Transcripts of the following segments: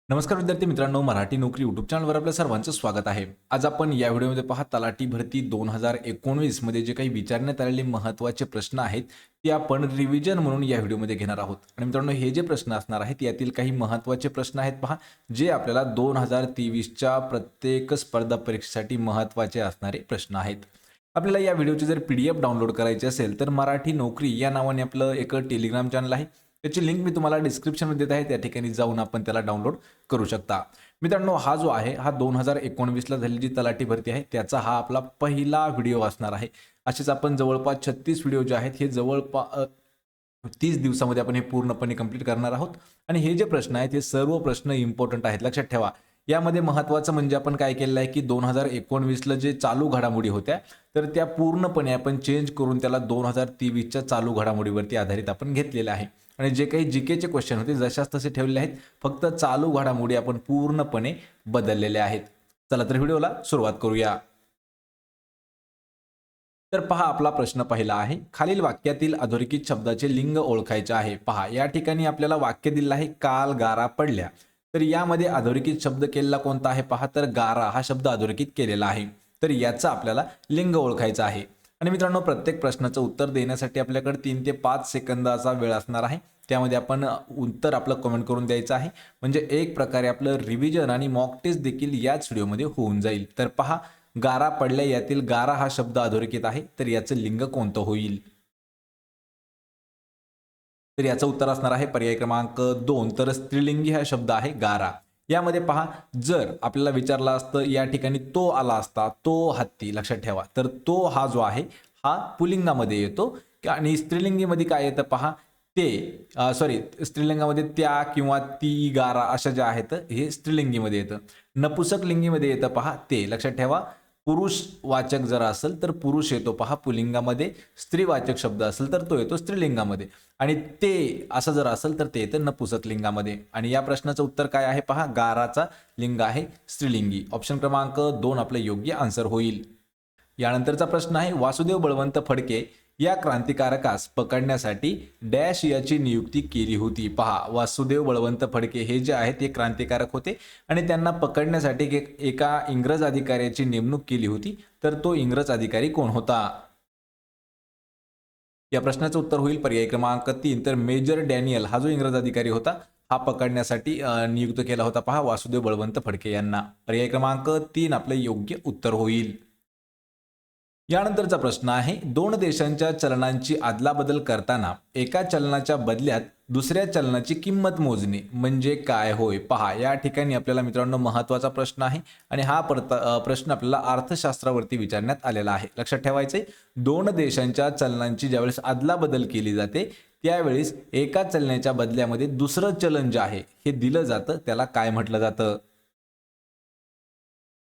नमस्कार विद्यार्थी मित्रांनो, मराठी नोकरी यूट्यूब चॅनलवर आपल्या सर्वांचं स्वागत आहे। आज आपण या व्हिडिओमध्ये पहा तलाठी भरती 2019 मध्ये जे काही विचारण्यात आलेले महत्त्वाचे प्रश्न आहेत ते आपण रिव्हिजन म्हणून या व्हिडिओमध्ये घेणार आहोत। आणि मित्रांनो, हे जे प्रश्न असणार आहेत यातील काही महत्त्वाचे प्रश्न आहेत पहा, जे आपल्याला 2023 च्या प्रत्येक स्पर्धा परीक्षेसाठी महत्त्वाचे असणारे प्रश्न आहेत। आपल्याला या व्हिडिओची जर पीडीएफ डाउनलोड करायची असेल तर मराठी नोकरी या नावाने आपलं एक टेलिग्राम चॅनल आहे, त्याची लिंक मी तुम्हाला डिस्क्रिप्शनमध्ये देत आहे, त्या ठिकाणी जाऊन आपण त्याला डाउनलोड करू शकता। मित्रांनो, हा जो आहे हा 2019 ला झालेली तलाठी भरती आहे, त्याचा हा आपला पहिला व्हिडिओ असणार आहे। असेच आपण जवळपास 36 व्हिडिओ जे आहेत हे जवळपास 30 दिवसामध्ये आपण हे पूर्णपणे कंप्लीट करणार आहोत। आणि हे जे प्रश्न आहेत हे सर्व प्रश्न इम्पॉर्टंट आहेत, लक्षात ठेवा। यामध्ये महत्त्वाचं म्हणजे आपण काय केलेलं आहे की 2019 ला जे चालू घडामोडी होत्या तर त्या पूर्णपणे आपण चेंज करून त्याला 2023 च्या चालू घडामोडीवरती आधारित आपण घेतलेलं आहे। आणि जे काही जीकेचे क्वेश्चन होते जशाच तसे ठेवलेले आहेत, फक्त चालू घडामोडी आपण पूर्णपणे बदललेले आहेत। चला तर व्हिडिओला सुरुवात करूया। तर पहा, आपला प्रश्न पहिला आहे, खालील वाक्यातील अधोरेखित शब्दाचे लिंग ओळखायचे आहे। पहा, या ठिकाणी आपल्याला वाक्य दिलेलं आहे काल गारा पडल्या, तर यामध्ये अधोरेखित शब्द केलेला कोणता आहे पहा, तर गारा हा शब्द अधोरेखित केलेला आहे। तर याचा आपल्याला लिंग ओळखायचा आहे। आणि मित्रांनो, प्रत्येक प्रश्नाचं उत्तर देण्यासाठी आपल्याकडे 3 ते 5 सेकंदाचा वेळ असणार आहे, त्यामध्ये आपण उत्तर आपलं कमेंट करून द्यायचं आहे, म्हणजे एक प्रकारे आपलं रिव्हिजन आणि मॉक टेस्ट देखील याच व्हिडिओमध्ये होऊन जाईल। तर पहा, गारा पडल्या यातील गारा हा शब्द अधोरेखित आहे, तर याचं लिंग कोणतं होईल? तर याचं उत्तर असणार आहे पर्याय क्रमांक 2, तर स्त्रीलिंगी हा शब्द आहे गारा। यामध्ये पहा, जर आपल्याला विचारलं असतं या ठिकाणी तो आला असता, तो हत्ती, लक्षात ठेवा, तर तो हा जो आहे हा पुल्लिंगामध्ये येतो। आणि स्त्रीलिंगीमध्ये काय येतं पहा, ते सॉरी, स्त्रीलिंगामध्ये त्या किंवा ती गारा अशा ज्या आहेत हे स्त्रीलिंगीमध्ये येतं। नपुसक लिंगीमध्ये येतं पहा ते, लक्षात ठेवा। पुरुषवाचक जर असेल तर पुरुष येतो पहा पुल्लिंगामध्ये, स्त्रीवाचक शब्द असेल तर तो येतो स्त्रीलिंगामध्ये, आणि ते असं जर असेल तर ते येतं नपुसक लिंगामध्ये। आणि या प्रश्नाचं उत्तर काय आहे पहा, गाराचा लिंग आहे स्त्रीलिंगी। ऑप्शन क्रमांक 2 आपलं योग्य आन्सर होईल। यानंतरचा प्रश्न आहे, वासुदेव बळवंत फडके या क्रांतिकारकास पकडण्यासाठी डॅश याची नियुक्ती केली होती। पहा, वासुदेव बळवंत फडके हे जे आहेत ते क्रांतिकारक होते आणि त्यांना पकडण्यासाठी एका इंग्रज अधिकाऱ्याची नेमणूक केली होती, तर तो इंग्रज अधिकारी कोण होता? या प्रश्नाचं उत्तर होईल पर्याय क्रमांक 3, तर मेजर डॅनियल हा जो इंग्रज अधिकारी होता हा पकडण्यासाठी नियुक्त केला होता पहा वासुदेव बळवंत फडके यांना। पर्याय क्रमांक 3 आपलं योग्य उत्तर होईल। यानंतरचा प्रश्न आहे, दोन देशांच्या चलनांची अदलाबदल करताना एका चलनाच्या बदल्यात दुसऱ्या चलनाची किंमत मोजणे म्हणजे काय होय? पहा, या ठिकाणी आपल्याला मित्रांनो महत्त्वाचा प्रश्न आहे आणि हा प्रश्न आपल्याला अर्थशास्त्रावरती विचारण्यात आलेला आहे। लक्षात ठेवायचे, दोन देशांच्या चलनांची ज्यावेळेस अदलाबदल केली जाते त्यावेळेस एका चलनाच्या बदल्यामध्ये दुसरं चलन जे आहे हे दिलं जातं, त्याला काय म्हटलं जातं?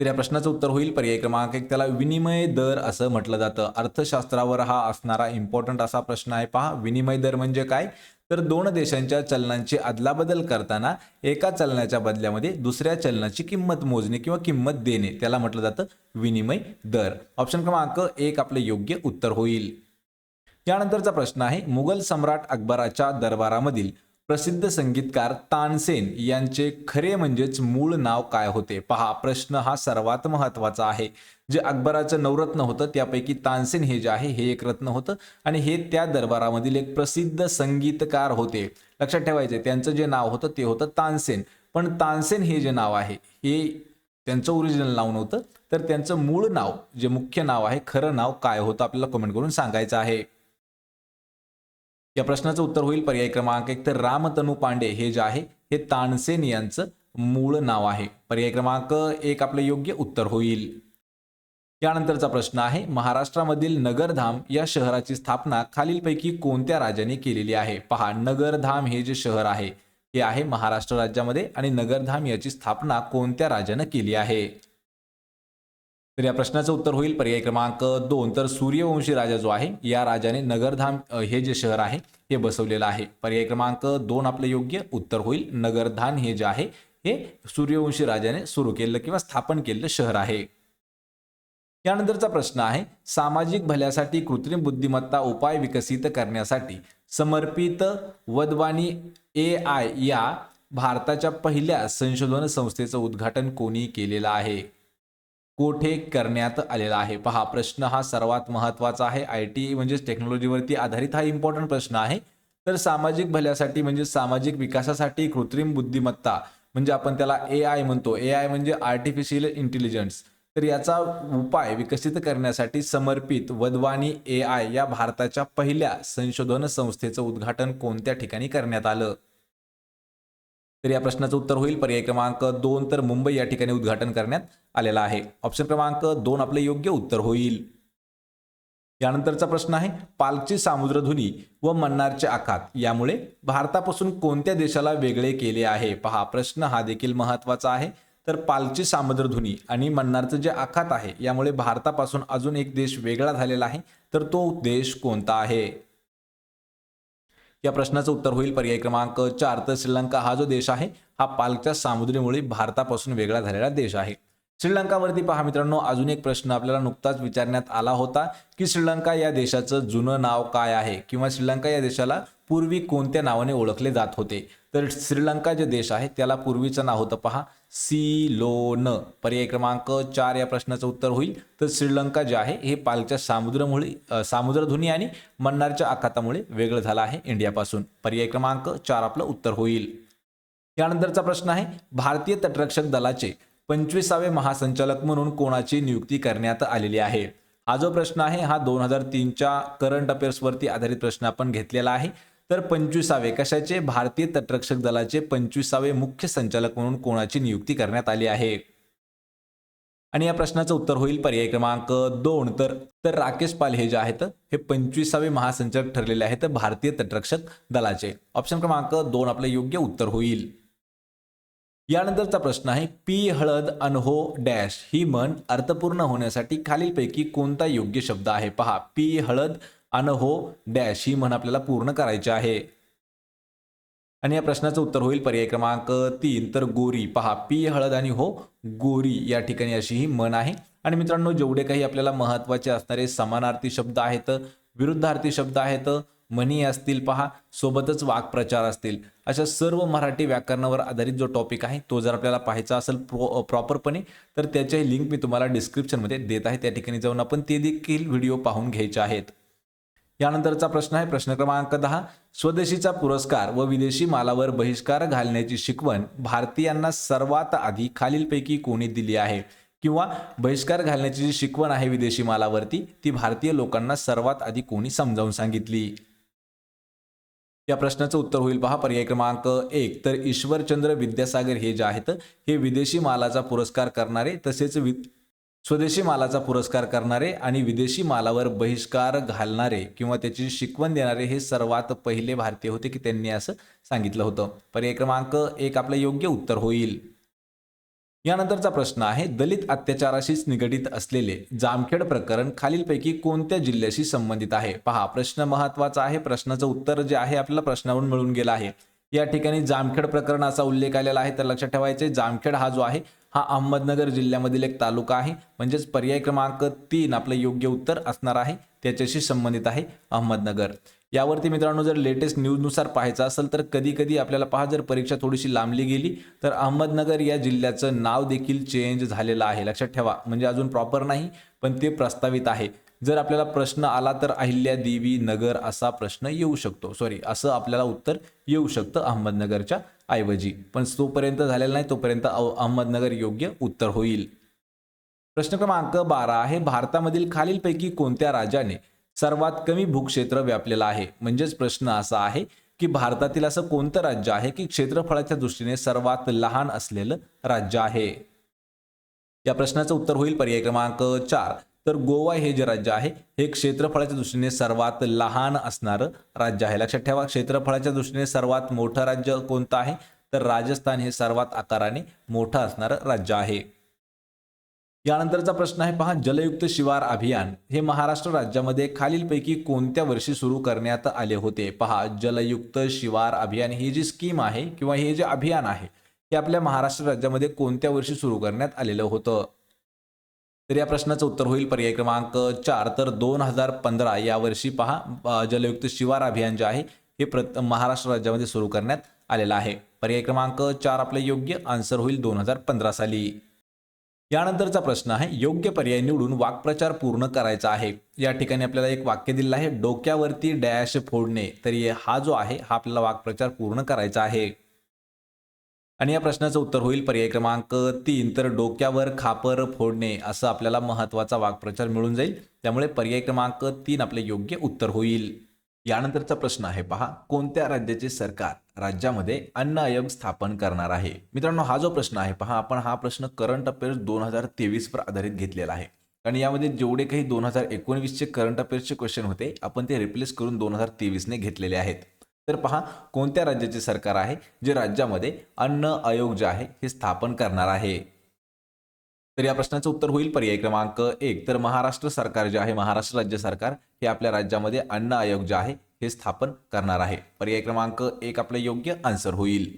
तर या प्रश्नाचं उत्तर होईल पर्याय क्रमांक 1, त्याला विनिमय दर असं म्हटलं जातं। अर्थशास्त्रावर हा असणारा इम्पॉर्टंट असा प्रश्न आहे पहा, विनिमय दर म्हणजे काय? तर दोन देशांच्या चलनांची अदलाबदल करताना एका चलनाच्या बदल्यामध्ये दुसऱ्या चलनाची किंमत मोजणे किंवा किंमत देणे, त्याला म्हटलं जातं विनिमय दर। ऑप्शन क्रमांक 1 आपलं योग्य उत्तर होईल। यानंतरचा प्रश्न आहे, मुघल सम्राट अकबराच्या दरबारामधील प्रसिद्ध संगीतकार तानसेन यांचे खरे म्हणजेच मूळ नाव काय होते? पहा, प्रश्न हा सर्वात महत्त्वाचा आहे। जे अकबराचं नवरत्न होतं त्यापैकी तानसेन हे जे आहे हे एक रत्न होतं आणि हे त्या दरबारामधील एक प्रसिद्ध संगीतकार होते। लक्षात ठेवायचे, त्यांचं जे नाव होतं ते होतं तानसेन। पण तानसेन हे जे नाव आहे हे त्यांचं ओरिजिनल नाव नव्हतं, तर त्यांचं मूळ नाव जे मुख्य नाव आहे, खरं नाव काय होतं आपल्याला कमेंट करून सांगायचं आहे। या प्रश्नाचं उत्तर होईल पर्याय क्रमांक 1, तर रामतनू पांडे हे जे आहे हे तानसेन यांचं मूळ नाव आहे। पर्याय क्रमांक 1 आपलं योग्य उत्तर होईल। यानंतरचा प्रश्न आहे, महाराष्ट्रामधील नगरधाम या शहराची स्थापना खालीलपैकी कोणत्या राजाने केलेली आहे? पहा, नगरधाम हे जे शहर आहे हे आहे महाराष्ट्र राज्यामध्ये आणि नगरधाम याची स्थापना कोणत्या राजाने केली आहे? तर या प्रश्नाचं उत्तर होईल पर्याय क्रमांक 2, तर सूर्यवंशी राजा जो आहे या राजाने नगरधाम हे जे शहर आहे हे बसवलेलं आहे। पर्याय क्रमांक 2 आपलं योग्य उत्तर होईल। नगरधाम हे जे आहे हे सूर्यवंशी राजाने सुरू केलेलं किंवा स्थापन केलेलं शहर आहे। यानंतरचा प्रश्न आहे, सामाजिक भल्यासाठी कृत्रिम बुद्धिमत्ता उपाय विकसित करण्यासाठी समर्पित वदवाणी AI या भारताच्या पहिल्या संशोधन संस्थेचं उद्घाटन कोणी केलेलं आहे? कोठे करण्यात आलेला आहे? पहा, प्रश्न हा सर्वात महत्त्वाचा आहे. IT म्हणजेच टेक्नॉलॉजीवरती आधारित हा इम्पॉर्टंट प्रश्न आहे. तर सामाजिक भल्यासाठी म्हणजे सामाजिक विकासासाठी कृत्रिम बुद्धिमत्ता म्हणजे आपण त्याला AI म्हणतो. AI म्हणजे आर्टिफिशियल इंटेलिजन्स. तर याचा उपाय विकसित करण्यासाठी समर्पित वदवानी AI या भारताच्या पहिल्या संशोधन संस्थेचं उद्घाटन कोणत्या ठिकाणी करण्यात आलं? तर या प्रश्नाचं उत्तर होईल पर्याय क्रमांक 2, तर मुंबई या ठिकाणी उद्घाटन करण्यात आलेलं आहे. ऑप्शन क्रमांक 2 आपले योग्य उत्तर होईल. यानंतरचा प्रश्न आहे, पालची सामुद्रधुनी व मन्नारचे आखात यामुळे भारतापासून कोणत्या देशाला वेगळे केले आहे? पहा, प्रश्न हा देखील महत्त्वाचा आहे. तर पालची सामुद्रधुनी आणि मन्नारचं जे आखात आहे यामुळे भारतापासून अजून एक देश वेगळा झालेला आहे. तर तो देश कोणता आहे? या प्रश्नाचं उत्तर होईल पर्याय क्रमांक 4, तर श्रीलंका हा जो देश आहे हा पालच्या सामुद्रीमुळे भारतापासून वेगळा झालेला देश आहे. श्रीलंकावरती पहा मित्रांनो, अजून एक प्रश्न आपल्याला नुकताच विचारण्यात आला होता की श्रीलंका या देशाचं जुनं नाव काय आहे किंवा श्रीलंका या देशाला पूर्वी कोणत्या नावाने ओळखले जात होते? तर श्रीलंका जे देश आहे त्याला पूर्वीचं नाव होतं पहा सिलोन. पर्याय क्रमांक 4 या प्रश्नाचं उत्तर होईल. तर श्रीलंका जे आहे हे पालच्या सामुद्रधुनी आणि मन्नारच्या आखातामुळे वेगळं झालं आहे इंडियापासून. पर्याय क्रमांक 4 आपलं उत्तर होईल. यानंतरचा प्रश्न आहे, भारतीय तटरक्षक दलाचे 25वे महासंचालक म्हणून कोणाची नियुक्ती करण्यात आलेली आहे? हा जो प्रश्न आहे हा 2003च्या करंट अफेअर्सवरती आधारित प्रश्न आपण घेतलेला आहे. तर 25वे कशाचे? भारतीय तटरक्षक दलाचे 25वे मुख्य संचालक म्हणून कोणाची नियुक्ती करण्यात आली आहे? आणि या प्रश्नाचं उत्तर होईल पर्याय क्रमांक 2, तर राकेश पाल हे जे आहेत हे 25वे महासंचालक ठरलेले आहेत भारतीय तटरक्षक दलाचे. ऑप्शन क्रमांक 2 आपलं योग्य उत्तर होईल. यानंतरचा प्रश्न आहे, पी हळद अनहो डॅश ही म्हण अर्थपूर्ण होण्यासाठी खालीलपैकी कोणता योग्य शब्द आहे? पहा, पी हळद अनहो डॅश ही म्हण आपल्याला पूर्ण करायची आहे. आणि या प्रश्नाचं उत्तर होईल पर्याय क्रमांक 3, तर गोरी. पहा, पी हळद आणि हो गोरी या ठिकाणी अशी ही म्हण आहे. आणि मित्रांनो, जेवढे काही आपल्याला महत्त्वाचे असणारे समानार्थी शब्द आहेत, विरुद्धार्थी शब्द आहेत, म्हणी असतील पहा, सोबतच वाक्प्रचार असतील, अशा सर्व मराठी व्याकरणावर आधारित जो टॉपिक आहे तो जर आपल्याला पाहायचा असेल प्रॉपरपणे तर त्याची लिंक मी तुम्हाला डिस्क्रिप्शनमध्ये देत आहे. त्या ठिकाणी जाऊन आपण ते देखील व्हिडिओ पाहून घ्यायचे आहेत. यानंतरचा प्रश्न आहे प्रश्न क्रमांक 10, स्वदेशीचा पुरस्कार व विदेशी मालावर बहिष्कार घालण्याची शिकवण भारतीयांना सर्वात आधी खालीलपैकी कोणी दिली आहे? किंवा बहिष्कार घालण्याची जी शिकवण आहे विदेशी मालावरती ती भारतीय लोकांना सर्वात आधी कोणी समजावून सांगितली? या प्रश्नाचं उत्तर होईल पहा पर्याय क्रमांक 1, तर ईश्वरचंद्र विद्यासागर हे जे आहेत हे विदेशी मालाचा पुरस्कार करणारे तसेच स्वदेशी मालाचा पुरस्कार करणारे आणि विदेशी मालावर बहिष्कार घालणारे किंवा त्याची शिकवण देणारे हे सर्वात पहिले भारतीय होते की त्यांनी असं सांगितलं होतं. पर्याय क्रमांक 1 आपलं योग्य उत्तर होईल. यानंतरचा प्रश्न आहे, दलित अत्याचाराशीच निगडित असलेले जामखेड प्रकरण खालीलपैकी कोणत्या जिल्ह्याशी संबंधित आहे? पहा, प्रश्न महत्त्वाचा आहे. प्रश्नाचं उत्तर जे आहे आपल्याला प्रश्नावरून मिळून गेलं आहे. या ठिकाणी जामखेड प्रकरणाचा उल्लेख आलेला आहे. तर लक्षात ठेवायचे, जामखेड हा जो आहे हा अहमदनगर जिल्ह्यामधील एक तालुका आहे. म्हणजेच पर्याय क्रमांक 3 आपलं योग्य उत्तर असणार आहे. त्याच्याशी संबंधित आहे अहमदनगर. यावरती मित्रांनो जर लेटेस्ट न्यूजनुसार पाहायचं असेल तर कधी कधी आपल्याला पहा जर परीक्षा थोडीशी लांबली गेली तर अहमदनगर या जिल्ह्याचं नाव देखील चेंज झालेलं आहे. लक्षात ठेवा, म्हणजे अजून प्रॉपर नाही पण ते प्रस्तावित आहे. जर आपल्याला प्रश्न आला तर अहिल्यादेवी नगर असा प्रश्न येऊ शकतो, असं आपल्याला उत्तर येऊ शकतं अहमदनगरच्या ऐवजी. पण तोपर्यंत झालेला नाही, तोपर्यंत अहमदनगर योग्य उत्तर होईल. प्रश्न क्रमांक 12 आहे, भारतामधील खालीलपैकी कोणत्या राज्याने सर्वात कमी भूक्षेत्र व्यापलेलं आहे? म्हणजेच प्रश्न असा आहे की भारतातील असं कोणतं राज्य आहे की क्षेत्रफळाच्या दृष्टीने सर्वात लहान असलेलं राज्य आहे? या प्रश्नाचं उत्तर होईल पर्याय क्रमांक 4, तर गोवा हे जे राज्य आहे हे क्षेत्रफळाच्या दृष्टीने सर्वात लहान असणारं राज्य आहे. लक्षात ठेवा, क्षेत्रफळाच्या दृष्टीने सर्वात मोठं राज्य कोणतं आहे? तर राजस्थान हे सर्वात आकाराने मोठं असणारं राज्य आहे. यानंतरचा प्रश्न आहे पहा, जलयुक्त शिवार अभियान हे महाराष्ट्र राज्यामध्ये खालीलपैकी कोणत्या वर्षी सुरू करण्यात आले होते? पहा, जलयुक्त शिवार अभियान ही जी स्कीम आहे किंवा हे जे अभियान आहे हे आपल्या महाराष्ट्र राज्यामध्ये कोणत्या वर्षी सुरू करण्यात आलेलं होतं? तर या प्रश्नाचं उत्तर होईल पर्याय क्रमांक 4, तर 2015 या वर्षी पहा जलयुक्त शिवार अभियान जे आहे हे महाराष्ट्र राज्यामध्ये सुरू करण्यात आलेला आहे. पर्याय क्रमांक 4 आपले योग्य आन्सर होईल 2015 साली. यानंतरचा प्रश्न आहे, योग्य पर्याय निवडून वाक्प्रचार पूर्ण करायचा आहे. या ठिकाणी आपल्याला एक वाक्य दिलेलं आहे, डोक्यावरती डॅश फोडणे. तर हा जो आहे हा आपल्याला वाक्प्रचार पूर्ण करायचा आहे. आणि या प्रश्नाचं उत्तर होईल पर्याय क्रमांक 3. तर डोक्यावर खापर फोडणे असं आपल्याला महत्त्वाचा वाक्प्रचार मिळून जाईल. त्यामुळे पर्याय क्रमांक 3 आपले योग्य उत्तर होईल. यानंतरचा प्रश्न आहे पहा, कोणत्या राज्याचे सरकार राज्यामध्ये अन्न आयोग स्थापन करणार आहे? मित्रांनो, हा जो प्रश्न आहे पहा, आपण हा प्रश्न करंट अफेअर्स 2023 वर आधारित घेतलेला आहे. आणि यामध्ये जेवढे काही 2019चे करंट अफेअर्सचे क्वेश्चन होते आपण ते रिप्लेस करून 2023 ने घेतलेले आहेत. तर पहा, कोणत्या राज्याचे सरकार आहे जे राज्यामध्ये अन्न आयोग जे आहे हे स्थापन करणार आहे? तर या प्रश्नाचं उत्तर होईल पर्याय क्रमांक 1. तर महाराष्ट्र सरकार जे आहे, महाराष्ट्र राज्य सरकार हे आपल्या राज्यामध्ये अन्न आयोग जे आहे हे स्थापन करणार आहे. पर्याय क्रमांक 1 आपले योग्य आन्सर होईल.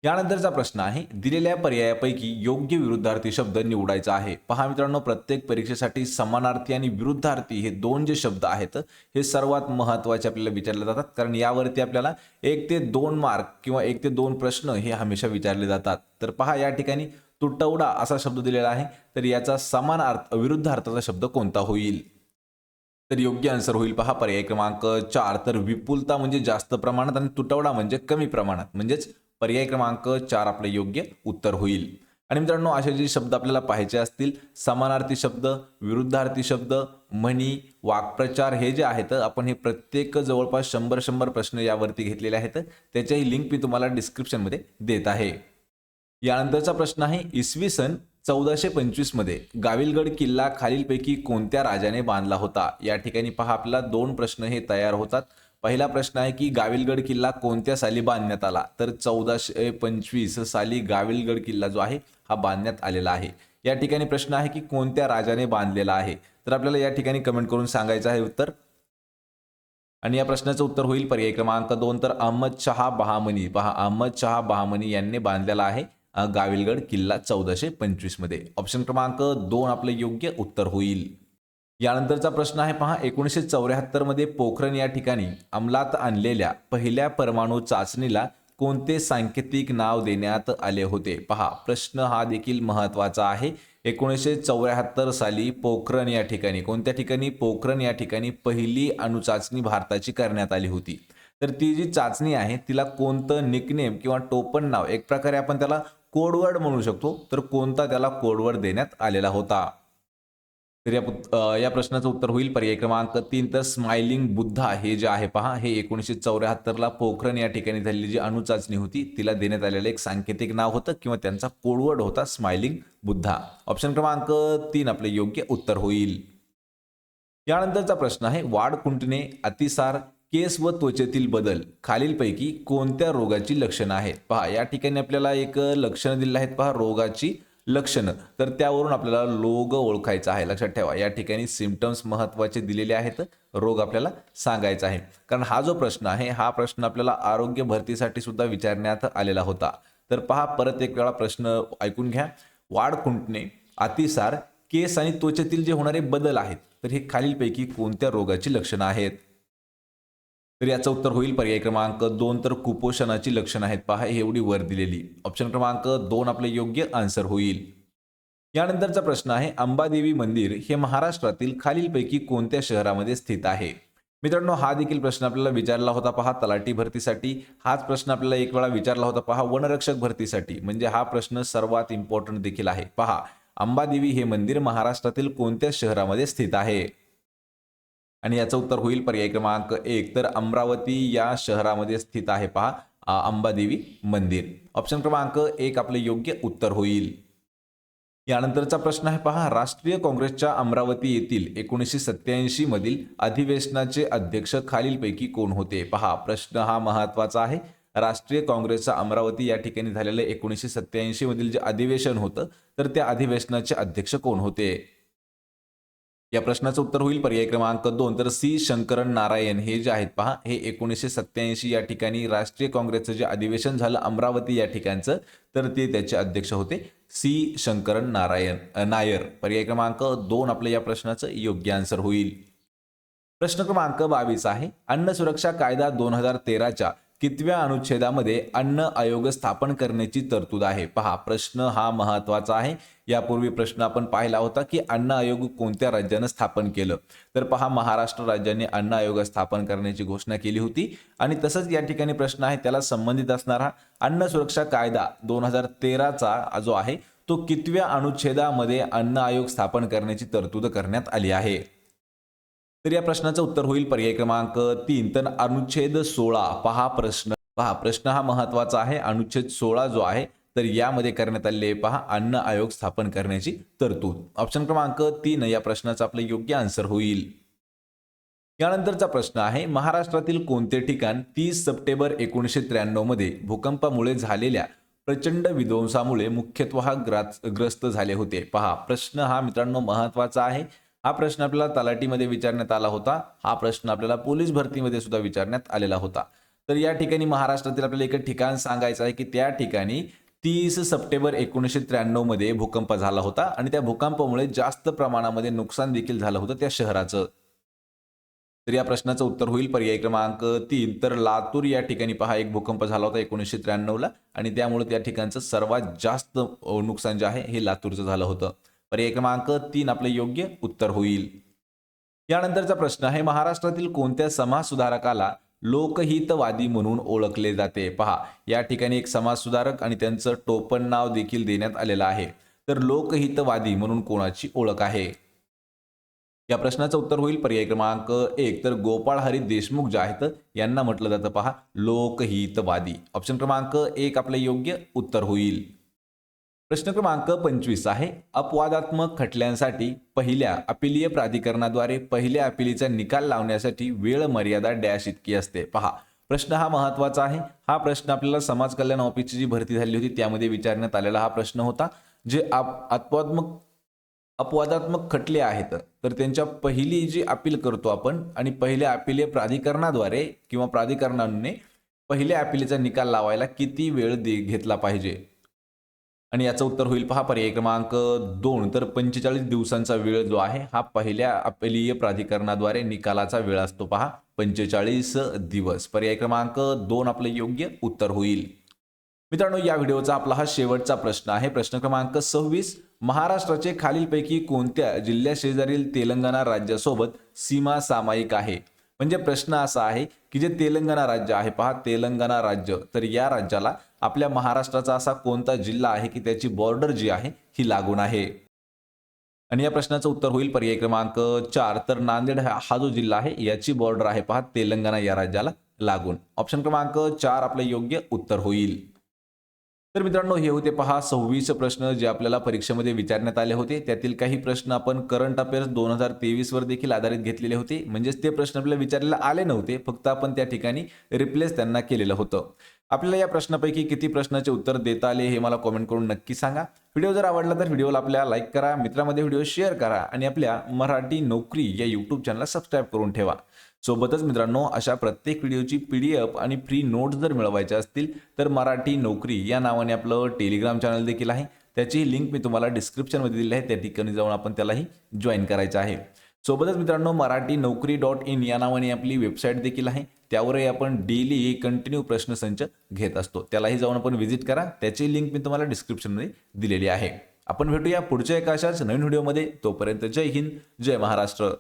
यानंतरचा प्रश्न आहे, दिलेल्या पर्यायापैकी योग्य विरुद्धार्थी शब्द निवडायचा आहे. पहा मित्रांनो, प्रत्येक परीक्षेसाठी समानार्थी आणि विरुद्धार्थी हे दोन जे शब्द आहेत हे सर्वात महत्त्वाचे आपल्याला विचारले जातात. कारण यावरती आपल्याला 1 ते 2 मार्क किंवा 1 ते 2 प्रश्न हे हमेशा विचारले जातात. तर पहा, या ठिकाणी तुटवडा असा शब्द दिलेला आहे. तर याचा समान अर्थ विरुद्धार्थाचा शब्द कोणता होईल? तर योग्य आन्सर होईल पहा पर्याय क्रमांक 4. तर विपुलता म्हणजे जास्त प्रमाणात आणि तुटवडा म्हणजे कमी प्रमाणात. म्हणजेच पर्याय क्रमांक 4 आपले योग्य उत्तर होईल. आणि मित्रांनो, असे जे शब्द आपल्याला पाहायचे असतील, समानार्थी शब्द, विरुद्धार्थी शब्द, म्हणी, वाक्प्रचार हे जे आहेत आपण हे प्रत्येक जवळपास 100 प्रश्न यावरती घेतलेले आहेत. त्याच्याही लिंक मी तुम्हाला डिस्क्रिप्शनमध्ये देत आहे. यानंतरचा प्रश्न आहे, इसवी सन 1425 मध्ये गाविलगड किल्ला खालीलपैकी कोणत्या राजाने बांधला होता? या ठिकाणी पहा, आपल्याला 2 प्रश्न हे तयार होतात. पहिला प्रश्न आहे की गाविलगड किल्ला कोणत्या साली बांधण्यात आला? तर 1425 साली गाविलगड किल्ला जो आहे हा बांधण्यात आलेला आहे. या ठिकाणी प्रश्न आहे की कोणत्या राजाने बांधलेला आहे? तर आपल्याला या ठिकाणी कमेंट करून सांगायचं आहे उत्तर. आणि या प्रश्नाचं उत्तर होईल पर्याय क्रमांक 2. तर अहमद शहा बहामनी. पहा, अहमद शहा बहामनी यांनी बांधलेला आहे गाविलगड किल्ला 1425 मध्ये. ऑप्शन क्रमांक 2 आपले योग्य उत्तर होईल. यानंतरचा प्रश्न आहे पहा, 1974 मध्ये पोखरण या ठिकाणी अंमलात आणलेल्या पहिल्या परमाणु चाचणीला कोणते सांकेतिक नाव देण्यात आले होते? पहा, प्रश्न हा देखील महत्त्वाचा आहे. 1974 साली पोखरण या ठिकाणी, कोणत्या ठिकाणी? पोखरण या ठिकाणी पहिली अणुचाचणी भारताची करण्यात आली होती. तर ती जी चाचणी आहे तिला कोणतं निकनेम किंवा टोपण नाव, एक प्रकारे आपण त्याला कोडवर्ड म्हणू शकतो, तर कोणता त्याला कोडवर्ड देण्यात आलेला होता? तर या प्रश्नाचं उत्तर होईल पर्याय क्रमांक 3. तर स्माइलिंग बुद्धा हे जे आहे पहा, हे 1974 ला पोखरण या ठिकाणी झालेली जी अणुचाचणी होती तिला देण्यात आलेलं एक सांकेतिक नाव होतं किंवा त्यांचा कोडवर्ड होता स्माइलिंग बुद्धा. ऑप्शन क्रमांक 3 आपले योग्य उत्तर होईल. यानंतरचा प्रश्न आहे, वाढ खुंटणे, अतिसार, केस व त्वचेतील बदल खालीलपैकी कोणत्या रोगाची लक्षणं आहेत? पहा, या ठिकाणी आपल्याला एक लक्षणं दिलेली आहेत पहा, रोगाची लक्षणं. तर त्यावरून आपल्याला रोग ओळखायचा आहे. लक्षात ठेवा, या ठिकाणी सिम्पटम्स महत्त्वाचे दिलेले आहेत, रोग आपल्याला सांगायचा आहे. कारण हा जो प्रश्न आहे हा प्रश्न आपल्याला आरोग्य भरतीसाठी सुद्धा विचारण्यात आलेला होता. तर पहा, परत एक वेळा प्रश्न ऐकून घ्या. वाढ खुंटणे, अतिसार, केस आणि त्वचेतील जे होणारे बदल आहेत तर हे खालीलपैकी कोणत्या रोगाची लक्षणं आहेत? तर याचं उत्तर होईल पर्याय क्रमांक 2. तर कुपोषणाची लक्षणं आहेत पहा, एवढी वर दिलेली. ऑप्शन क्रमांक 2 आपले योग्य आन्सर होईल. यानंतरचा प्रश्न आहे, अंबादेवी मंदिर हे महाराष्ट्रातील खालीलपैकी कोणत्या शहरामध्ये स्थित आहे? मित्रांनो, हा देखील प्रश्न आपल्याला विचारला होता पहा तलाठी भरतीसाठी. हाच प्रश्न आपल्याला एक वेळा विचारला होता पहा वनरक्षक भरतीसाठी. म्हणजे हा प्रश्न सर्वात इम्पॉर्टंट देखील आहे. पहा, अंबादेवी हे मंदिर महाराष्ट्रातील कोणत्या शहरामध्ये स्थित आहे? आणि याचं उत्तर होईल पर्याय क्रमांक 1. तर अमरावती या शहरामध्ये स्थित आहे पहा अंबादेवी मंदिर. ऑप्शन क्रमांक 1 आपले योग्य उत्तर होईल. यानंतरचा प्रश्न आहे पहा, राष्ट्रीय काँग्रेसच्या अमरावती येथील 1987 मधील अधिवेशनाचे अध्यक्ष खालीलपैकी कोण होते? पहा, प्रश्न हा महत्त्वाचा आहे. राष्ट्रीय काँग्रेसचा अमरावती या ठिकाणी झालेलं 1987 मधील जे अधिवेशन होतं तर त्या अधिवेशनाचे अध्यक्ष कोण होते? या प्रश्नाचं उत्तर होईल पर्याय क्रमांक 2. तर सी शंकरन नारायण हे जे आहेत पहा, हे 1987 या ठिकाणी राष्ट्रीय काँग्रेसचं जे अधिवेशन झालं अमरावती या ठिकाणचं तर ते त्याचे अध्यक्ष होते सी शंकरन नायर. पर्याय क्रमांक 2 आपलं या प्रश्नाचं योग्य आन्सर होईल. प्रश्न क्रमांक 22 आहे, अन्न सुरक्षा कायदा 2013च्या कितव्या अनुच्छेदामध्ये अन्न आयोग स्थापन करण्याची तरतूद आहे? पहा, प्रश्न हा महत्त्वाचा आहे. यापूर्वी प्रश्न आपण पाहिला होता की अन्न आयोग कोणत्या राज्यानं स्थापन केलं. तर पहा, महाराष्ट्र राज्याने अन्न आयोग स्थापन करण्याची घोषणा केली होती. आणि तसंच या ठिकाणी प्रश्न आहे त्याला संबंधित असणारा अन्न सुरक्षा कायदा 2013चा जो आहे तो कितव्या अनुच्छेदामध्ये अन्न आयोग स्थापन करण्याची तरतूद करण्यात आली आहे? तर या प्रश्नाचं उत्तर होईल पर्याय क्रमांक 3, तर अनुच्छेद 16. पहा प्रश्न हा महत्त्वाचा आहे. अनुच्छेद 16 जो आहे तर यामध्ये करण्यात आलेले आहे पहा अन्न आयोग स्थापन करण्याची तरतूद. ऑप्शन क्रमांक 3 या प्रश्नाचं आपलं योग्य आन्सर होईल. यानंतरचा प्रश्न आहे, महाराष्ट्रातील कोणते ठिकाण 30 सप्टेंबर 1993 मध्ये भूकंपामुळे झालेल्या प्रचंड विध्वंसामुळे मुख्यत्वे ग्रस्त झाले होते? पहा, प्रश्न हा मित्रांनो महत्त्वाचा आहे. हा प्रश्न आपल्याला तलाठीमध्ये विचारण्यात आला होता. हा प्रश्न आपल्याला पोलीस भरतीमध्ये सुद्धा विचारण्यात आलेला होता. तर या ठिकाणी महाराष्ट्रातील आपल्याला एक ठिकाण सांगायचं आहे की त्या ठिकाणी 30 सप्टेंबर 1993 मध्ये भूकंप झाला होता आणि त्या भूकंपामुळे जास्त प्रमाणामध्ये नुकसान देखील झालं होतं त्या शहराचं. तर या प्रश्नाचं उत्तर होईल पर्याय क्रमांक 3, तर लातूर या ठिकाणी पहा एक भूकंप झाला होता 1993 ला आणि त्यामुळे त्या ठिकाणचं सर्वात जास्त नुकसान जे आहे हे लातूरचं झालं होतं. पर्याय क्रमांक 3 आपले योग्य उत्तर होईल. यानंतरचा प्रश्न आहे, महाराष्ट्रातील कोणत्या समाजसुधारकाला लोकहितवादी म्हणून ओळखले जाते? पहा, या ठिकाणी एक समाजसुधारक आणि त्यांचं टोपण नाव देखील देण्यात आलेलं आहे. तर लोकहितवादी म्हणून कोणाची ओळख आहे? या प्रश्नाचं उत्तर होईल पर्याय क्रमांक 1, तर गोपाळ हरी देशमुख जे आहेत यांना म्हटलं जातं पहा लोकहितवादी. ऑप्शन क्रमांक 1 आपले योग्य उत्तर होईल. प्रश्न क्रमांक 25 आहे, अपवादात्मक खटल्यांसाठी पहिल्या अपिलीय प्राधिकरणाद्वारे पहिल्या अपिलीचा निकाल लावण्यासाठी वेळ मर्यादा डॅश इतकी असते? पहा, प्रश्न हा महत्त्वाचा आहे. हा प्रश्न आपल्याला समाज कल्याण ऑफिसची जी भरती झाली होती त्यामध्ये विचारण्यात आलेला हा प्रश्न होता. जे अपवादात्मक खटले आहेत तर त्यांच्या पहिली जी अपील करतो आपण आणि पहिल्या अपीलीय प्राधिकरणाद्वारे किंवा प्राधिकरणाने पहिल्या अपीलीचा निकाल लावायला किती वेळ घेतला पाहिजे? आणि याचं उत्तर होईल पहा पर्याय क्रमांक 2, तर 45 दिवसांचा वेळ जो आहे हा पहिल्या अपीलीय प्राधिकरणाद्वारे निकालाचा वेळ असतो पहा 45 दिवस. पर्याय क्रमांक 2 आपले योग्य उत्तर होईल. मित्रांनो, या व्हिडिओचा आपला हा शेवटचा प्रश्न आहे. प्रश्न क्रमांक 26, महाराष्ट्राचे खालीलपैकी कोणत्या जिल्ह्या शेजारील तेलंगणा राज्यासोबत सीमा सामायिक आहे? म्हणजे प्रश्न असा आहे की जे तेलंगणा राज्य आहे पहा तेलंगणा राज्य, तर या राज्याला आपल्या महाराष्ट्राचा असा कोणता जिल्हा आहे की त्याची बॉर्डर जी आहे ही लागून आहे? आणि या प्रश्नाचं उत्तर होईल पर्याय क्रमांक 4, तर नांदेड हा जो जिल्हा आहे याची बॉर्डर आहे पहा तेलंगणा या राज्याला लागून. ऑप्शन क्रमांक 4 आपले योग्य उत्तर होईल. तर मित्रांनो, हे होते पहा 26 प्रश्न जे आपल्याला परीक्षेमध्ये विचारण्यात आले होते. त्यातील काही प्रश्न आपण करंट अफेअर्स 2023 वर देखील आधारित घेतलेले होते. म्हणजेच ते प्रश्न आपल्याला विचारलेले आले नव्हते, फक्त आपण त्या ठिकाणी रिप्लेस त्यांना केलेलं होतं. आपल्याला या प्रश्नापैकी किती प्रश्नाचे उत्तर देता आले हे मला कमेंट करून नक्की सांगा. व्हिडिओ जर आवडला तर व्हिडिओला आपल्या लाईक करा, मित्रांमध्ये व्हिडिओ शेअर करा आणि आपल्या मराठी नोकरी या यूट्यूब चॅनलला सबस्क्राईब करून ठेवा. सोबतच मित्रांनो, अशा प्रत्येक व्हिडिओची PDF आणि फ्री नोट्स जर मिळवायच्या असतील तर मराठी नोकरी या नावाने आपलं टेलिग्राम चॅनल देखील आहे. त्याची लिंक मी तुम्हाला डिस्क्रिप्शनमध्ये दिली आहे. त्या ठिकाणी जाऊन आपण त्यालाही जॉईन करायचं आहे. सोबतच मित्रांनो, marathi-naukri.in या नावाने आपली वेबसाईट देखील आहे. त्यावरही आपण डेली कंटिन्यू प्रश्नसंच घेत असतो. त्यालाही जाऊन आपण व्हिजिट करा. त्याची लिंक मी तुम्हाला डिस्क्रिप्शनमध्ये दिलेली आहे. आपण भेटूया पुढच्या एका अशाच नवीन व्हिडिओमध्ये. तोपर्यंत जय हिंद, जय महाराष्ट्र.